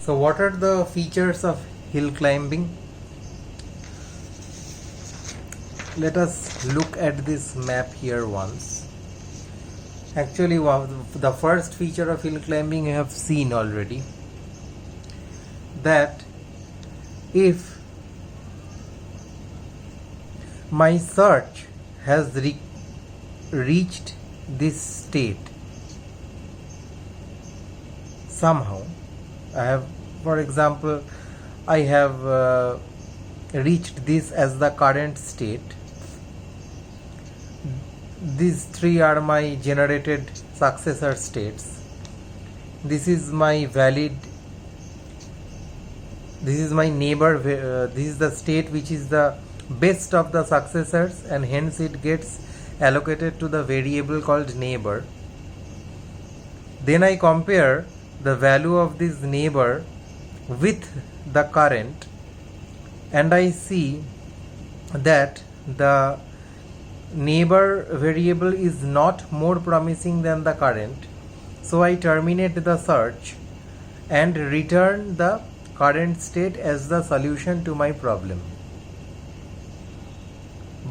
So what are the features of hill climbing? Let us look at this map here once. Actually, the first feature of hill climbing you have seen already, that if my search has reached this state somehow, I have, for example, I have reached this as the current state. These three are my generated successor states. This is my valid, this is my neighbor, this is the state which is the best of the successors, and hence it gets allocated to the variable called neighbor. Then I compare the value of this neighbor with the current, and I see that the neighbor variable is not more promising than the current, so I terminate the search and return the current state as the solution to my problem.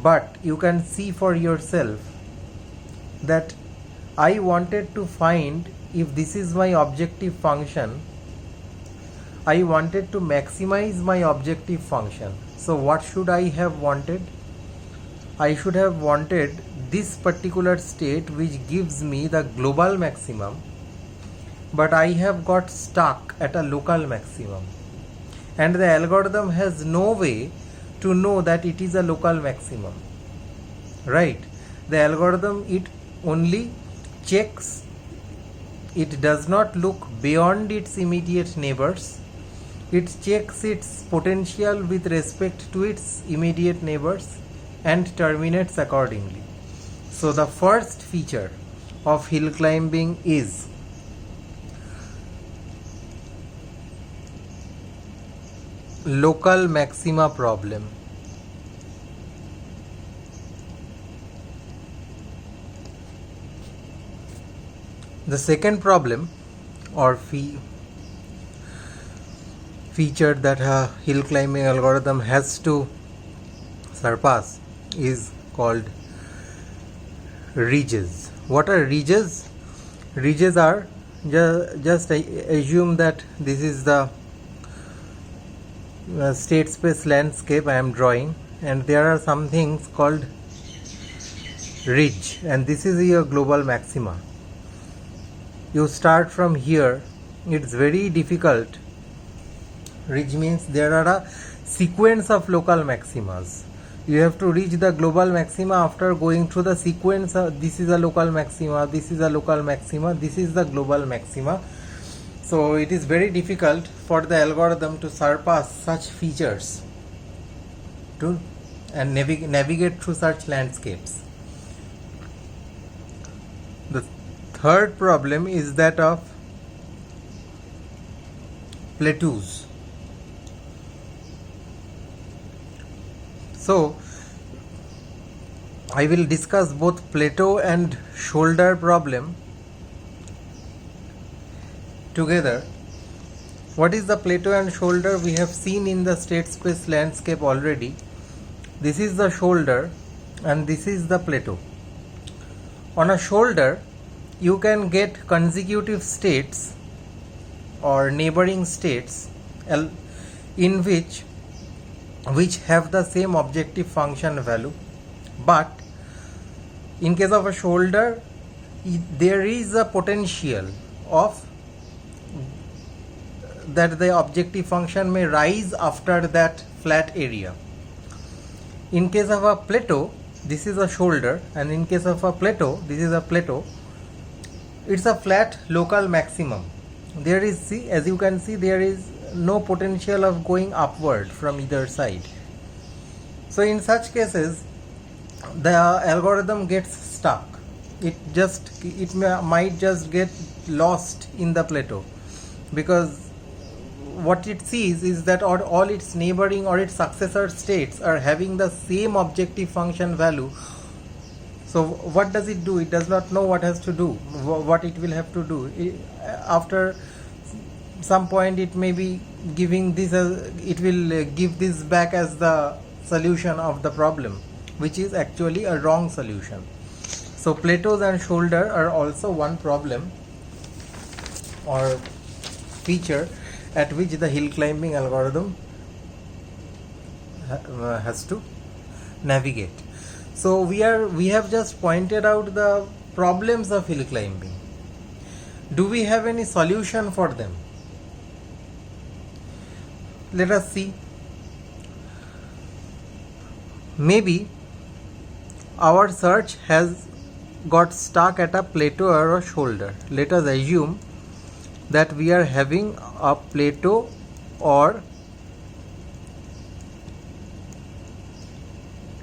But you can see for yourself that I wanted to find, if this is my objective function, I wanted to maximize my objective function. So what should I have wanted? I should have wanted this particular state which gives me the global maximum, but I have got stuck at a local maximum, and the algorithm has no way to know that it is a local maximum, right? The algorithm, it only checks, it does not look beyond its immediate neighbors, it checks its potential with respect to its immediate neighbors and terminates accordingly. So the first feature of hill climbing is local maxima problem. The second problem or feature that a hill climbing algorithm has to surpass is called ridges. What are ridges? Ridges are, just assume that this is the state space landscape I am drawing, and there are some things called ridge, and this is your global maxima. You start from here, it's very difficult. Ridge means there are a sequence of local maximas. You have to reach the global maxima after going through the sequence. This is a local maxima, this is a local maxima, this is the global maxima. So it is very difficult for the algorithm to surpass such features and navigate through such landscapes. The third problem is that of plateaus. So I will discuss both plateau and shoulder problem together. What is the plateau and shoulder? We have seen in the state space landscape already. This is the shoulder and this is the plateau. On a shoulder, you can get consecutive states or neighboring states in which have the same objective function value, but in case of a shoulder, there is a potential of that the objective function may rise after that flat area. In case of a plateau, this is a shoulder, and in case of a plateau, this is a plateau. It's a flat local maximum. There is, see, as you can see, there is no potential of going upward from either side. So in such cases, the algorithm gets stuck. It might just get lost in the plateau, because what it sees is that all its neighboring or its successor states are having the same objective function value. So what does it do? It does not know what has to do, what it will have to do. After some point it may be giving this as, it will give this back as the solution of the problem, which is actually a wrong solution. So plateaus and shoulder are also one problem or feature at which the hill climbing algorithm has to navigate. So we have just pointed out the problems of hill climbing. Do we have any solution for them? Let us see. Maybe our search has got stuck at a plateau or a shoulder. Let us assume that we are having a plateau or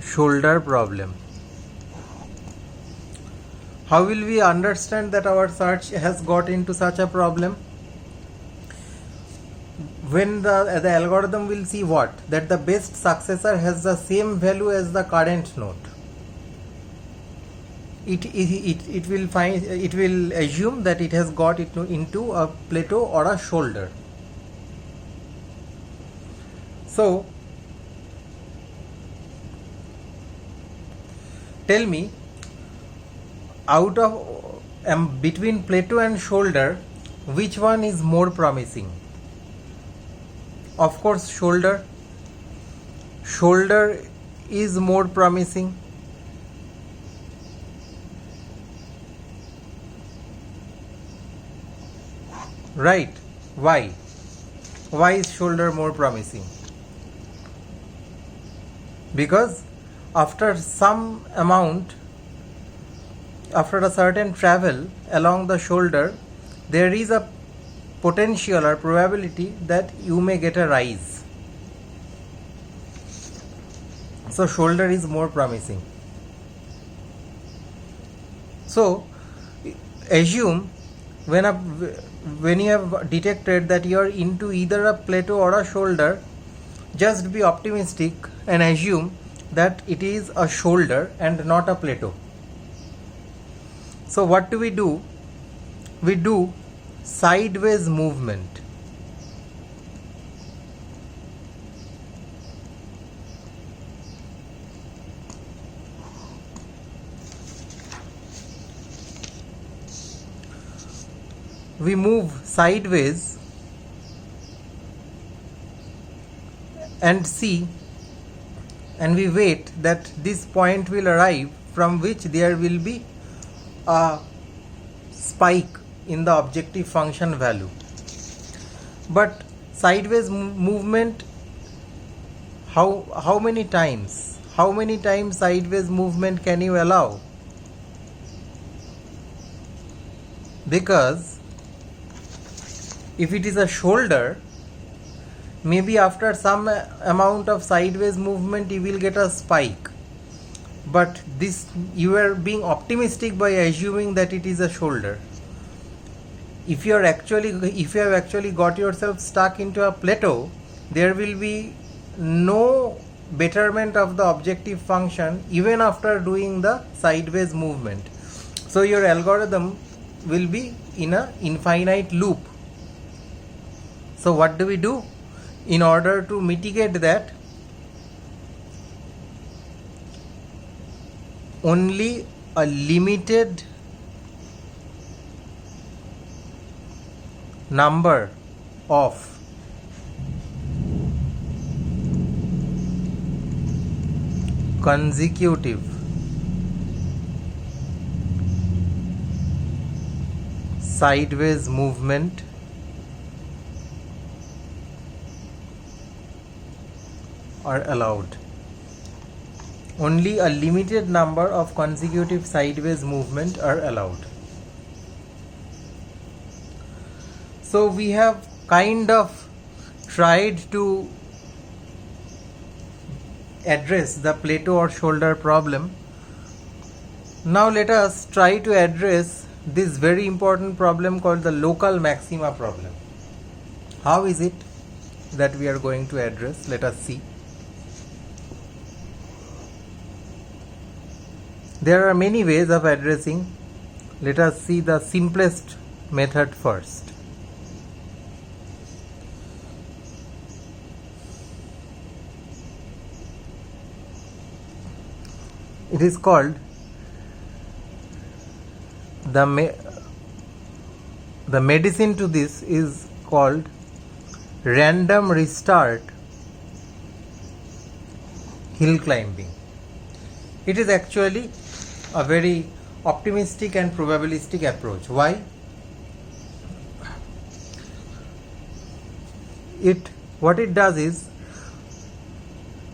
shoulder problem. How will we understand that our search has got into such a problem? When the algorithm will see what? That the best successor has the same value as the current node. It will assume that it has got into a plateau or a shoulder. So tell me, out of between plateau and shoulder, which one is more promising? Of course, shoulder. Shoulder is more promising. Right. Why? Why is shoulder more promising? Because after some amount, after a certain travel along the shoulder, there is a potential or probability that you may get a rise. So shoulder is more promising. So assume when you have detected that you are into either a plateau or a shoulder, just be optimistic and assume that it is a shoulder and not a plateau. So what do? We do sideways movement. We move sideways and see, and we wait that this point will arrive from which there will be a spike in the objective function value. But sideways movement, how many times sideways movement can you allow? Because if it is a shoulder, maybe after some amount of sideways movement you will get a spike, but this, you are being optimistic by assuming that it is a shoulder. If you have actually got yourself stuck into a plateau, there will be no betterment of the objective function even after doing the sideways movement. So your algorithm will be in an infinite loop. So what do? In order to mitigate that, only a limited number of consecutive sideways movement are allowed. Only a limited number of consecutive sideways movement are allowed. So we have kind of tried to address the plateau or shoulder problem. Now let us try to address this very important problem called the local maxima problem. How is it that we are going to address? Let us see. There are many ways of addressing. Let us see the simplest method first. it is called the medicine to this is called random restart hill climbing. It is actually a very optimistic and probabilistic approach. Why? What it does is,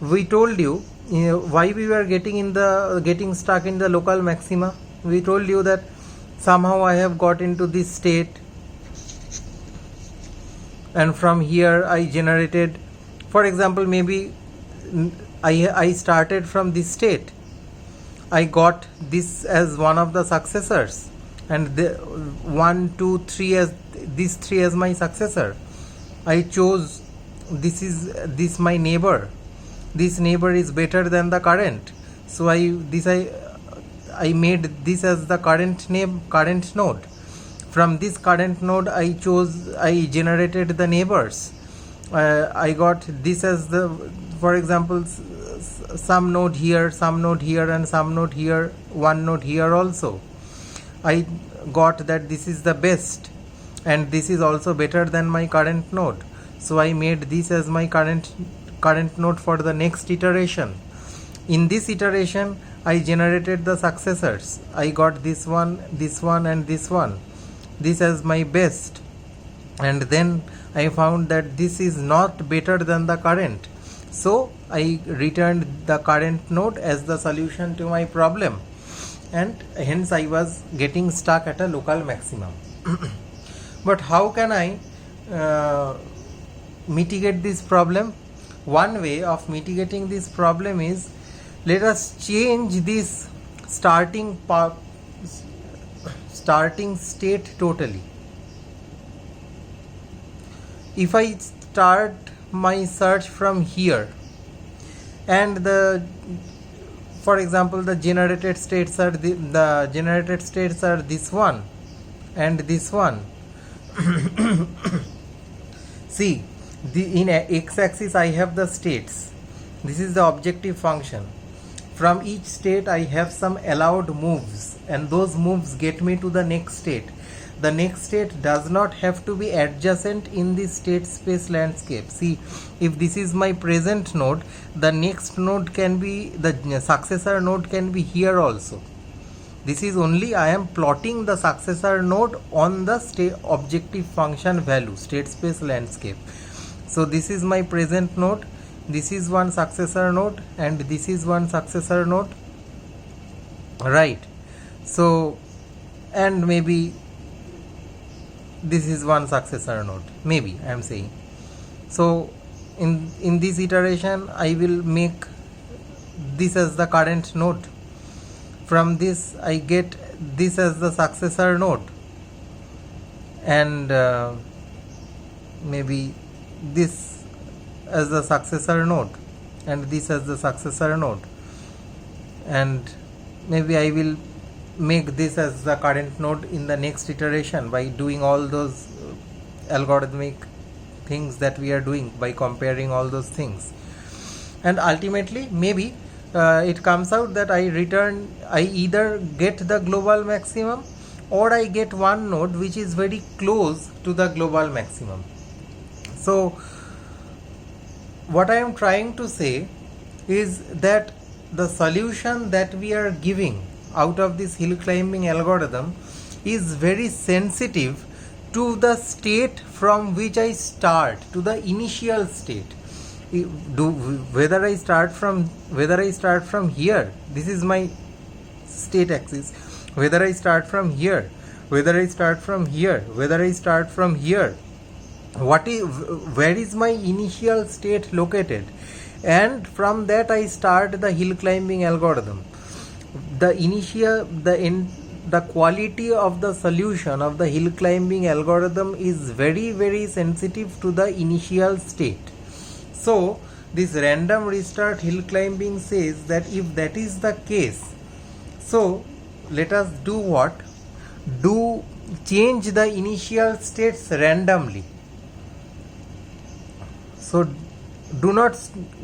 we told you, why we were getting stuck in the local maxima. We told you that somehow I have got into this state, and from here I generated, for example, maybe I started from this state, I got this as one of the successors, and 1, 2, 3 as these 3 as my successor. I chose this my neighbor. This neighbor is better than the current, so I made this as the current node. From this current node I generated the neighbors. I got this as the, for example, some node here, some node here, and some node here, one node here also. I got that this is the best, and this is also better than my current node, so I made this as my current node for the next iteration. In this iteration I generated the successors. I got this one, and this one, this as my best, and then I found that this is not better than the current, so I returned the current node as the solution to my problem, and hence I was getting stuck at a local maximum. But how can I mitigate this problem? One way of mitigating this problem is, let us change this starting state totally. If I start my search from here, and for example, the generated states are this one and this one. See, in x-axis I have the states. This is the objective function. From each state I have some allowed moves, and those moves get me to the next state. The next state does not have to be adjacent in the state space landscape. See, if this is my present node, the next node can be, the successor node can be here also. This is only I am plotting the successor node on the objective function value, state space landscape. So this is my present node, this is one successor node, and this is one successor node, right? So, and maybe this is one successor node, maybe I am saying. So in this iteration I will make this as the current node. From this I get this as the successor node, and maybe this as the successor node, and this as the successor node, and maybe I will make this as the current node in the next iteration by doing all those algorithmic things that we are doing, by comparing all those things. And ultimately maybe it comes out that I either get the global maximum, or I get one node which is very close to the global maximum. So what I am trying to say is that the solution that we are giving out of this hill climbing algorithm is very sensitive to the state from which I start, to the initial state. Whether I start from here, this is my state axis, whether I start from here, whether I start from here, whether I start from here, where is my initial state located, and from that I start the hill climbing algorithm. The quality of the solution of the hill climbing algorithm is very, very sensitive to the initial state. So this random restart hill climbing says that if that is the case, so let us do what? Change the initial states randomly. So Do not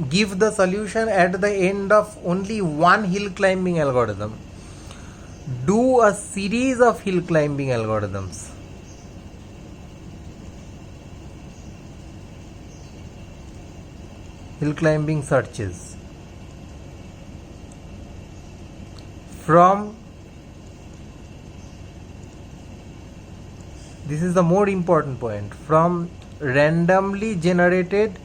give the solution at the end of only one hill climbing algorithm. Do a series of hill climbing algorithms. Hill climbing searches from, this is the more important point, from randomly generated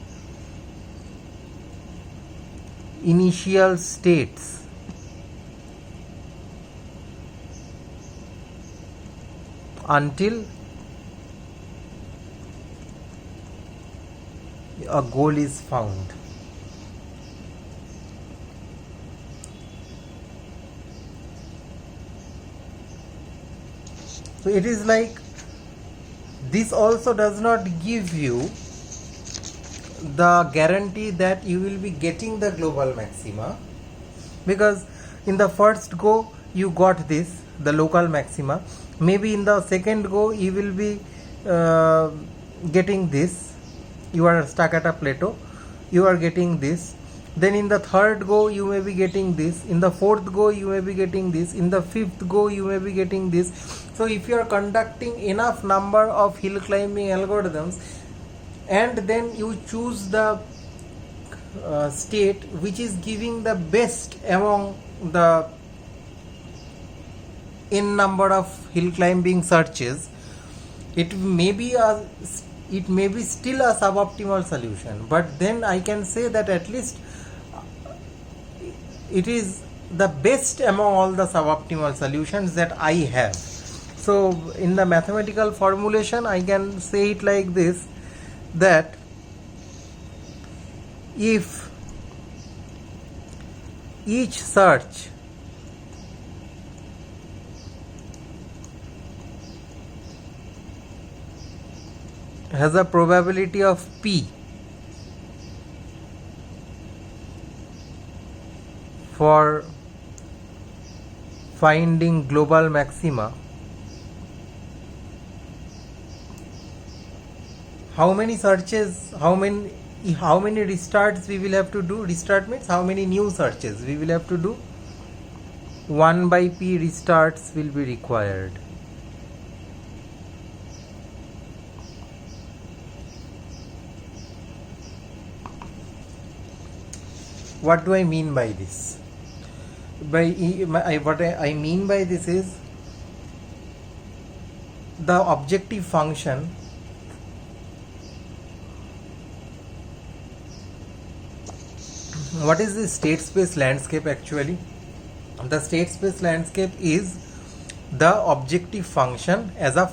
initial states until a goal is found. So it is like, this also does not give you the guarantee that you will be getting the global maxima, because in the first go you got this, the local maxima. Maybe in the second go you will be getting this, you are stuck at a plateau, you are getting this. Then in the third go you may be getting this, in the fourth go you may be getting this, in the fifth go you may be getting this. So if you are conducting enough number of hill climbing algorithms, and then you choose the state which is giving the best among the n number of hill climbing searches, it may be still a suboptimal solution, but then I can say that at least it is the best among all the suboptimal solutions that I have. So in the mathematical formulation I can say it like this, that if each search has a probability of p for finding global maxima, how many searches, how many restarts we will have to do? Restart means how many new searches we will have to do? 1 by p restarts will be required. What do I mean by this? What I mean by this is, the objective function what is the state space landscape actually? The state space landscape is the objective function as a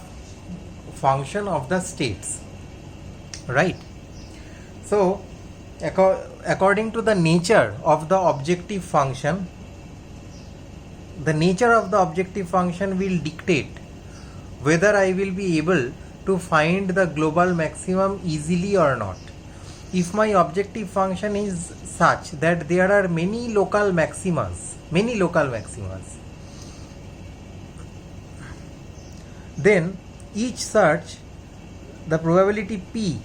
function of the states, right? So according to the nature of the objective function, the nature of the objective function will dictate whether I will be able to find the global maximum easily or not. If my objective function is such that there are many local maximas, then each search, the probability p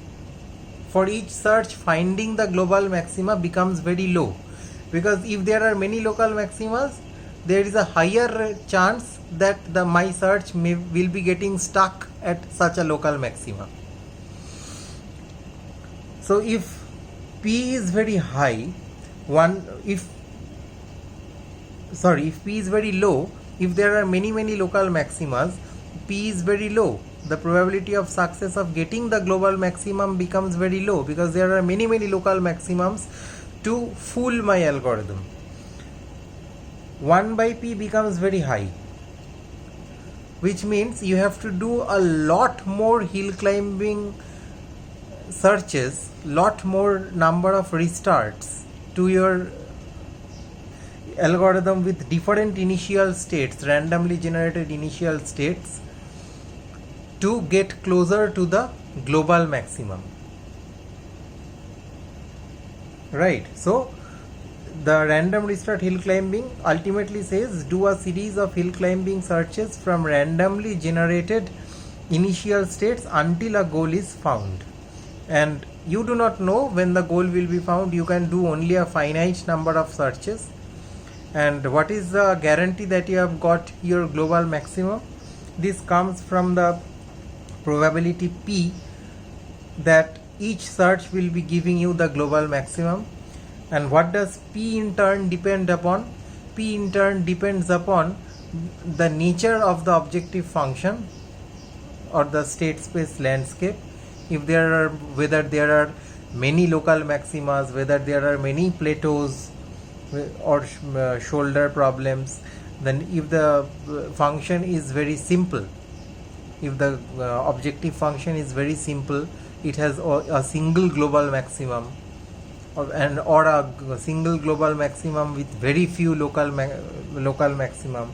for each search finding the global maxima becomes very low, because if there are many local maximas, there is a higher chance that my search will be getting stuck at such a local maxima. So if p is very high, if p is very low, if there are many local maximas, p is very low, the probability of success of getting the global maximum becomes very low, because there are many local maximums to fool my algorithm. 1 by p becomes very high, which means you have to do a lot more hill climbing searches, lot more number of restarts to your algorithm with different initial states, randomly generated initial states, to get closer to the global maximum, right? So the random restart hill climbing ultimately says do a series of hill climbing searches from randomly generated initial states until a goal is found. and you do not know when the goal will be found. You can do only a finite number of searches. And what is the guarantee that you have got your global maximum? This comes from the probability P, that each search will be giving you the global maximum. And what does P in turn depend upon? P in turn depends upon the nature of the objective function or the state space landscape. If there are, whether there are many local maximas, whether there are many plateaus or shoulder problems, then if the function is very simple, if the objective function is very simple, it has a single global maximum, or a single global maximum with very few local maximum,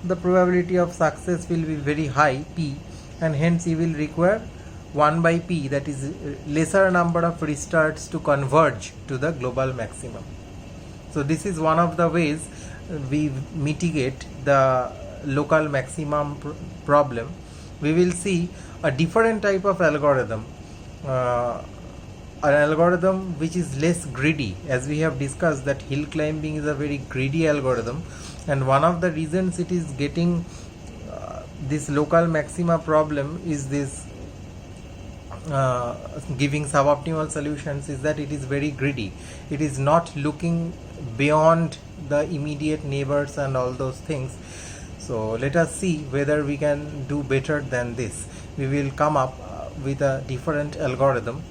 the probability of success will be very high, P, and hence you will require 1 by P, that is lesser number of restarts to converge to the global maximum. So this is one of the ways we mitigate the local maximum problem. We will see a different type of algorithm, an algorithm which is less greedy. As we have discussed, that hill climbing is a very greedy algorithm, and one of the reasons it is getting this local maxima problem is this giving suboptimal solutions, is that it is very greedy. It is not looking beyond the immediate neighbors and all those things. So let us see whether we can do better than this. We will come up with a different algorithm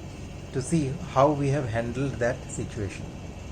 to see how we have handled that situation.